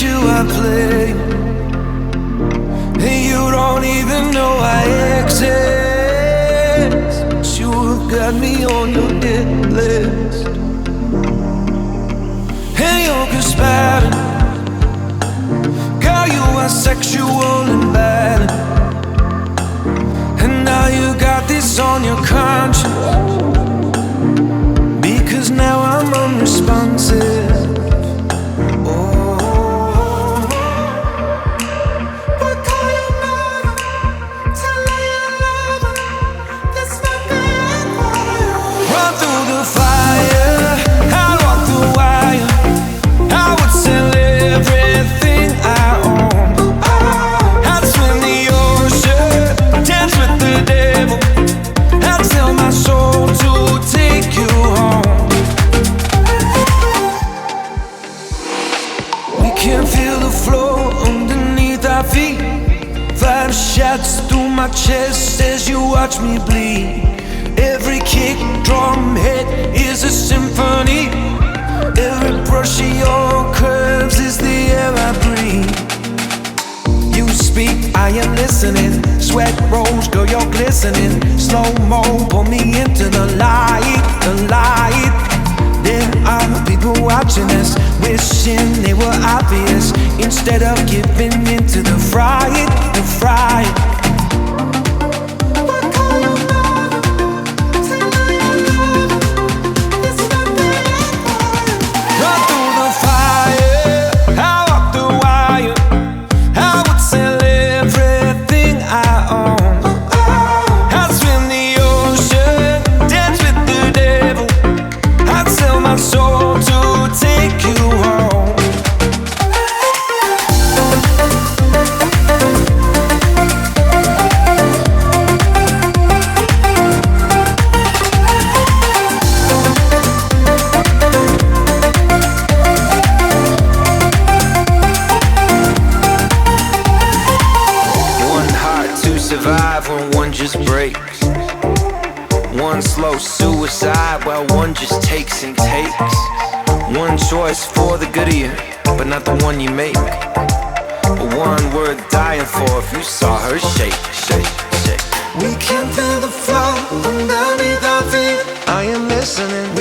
you I play, and you don't even know I exist. But you have got me on your hit list, and you're conspiring. Girl, you are sexual and bad, and now you got this on your conscience, because now I'm unresponsive. Shots through my chest as you watch me bleed. Every kick, drum hit is a symphony. Every brush of your curves is the air I breathe. You speak, I am listening. Sweat rolls, girl, you're glistening. Slow-mo, pull me into the light, the light. There are people watching us, wishing they were obvious, instead of giving into the fright, the fright. Survive when one just breaks. One slow suicide while one just takes and takes. One choice for the good of you, but not the one you make. But one worth dying for if you saw her shake, shake, shake. We can feel the flow underneath our feet. I am listening.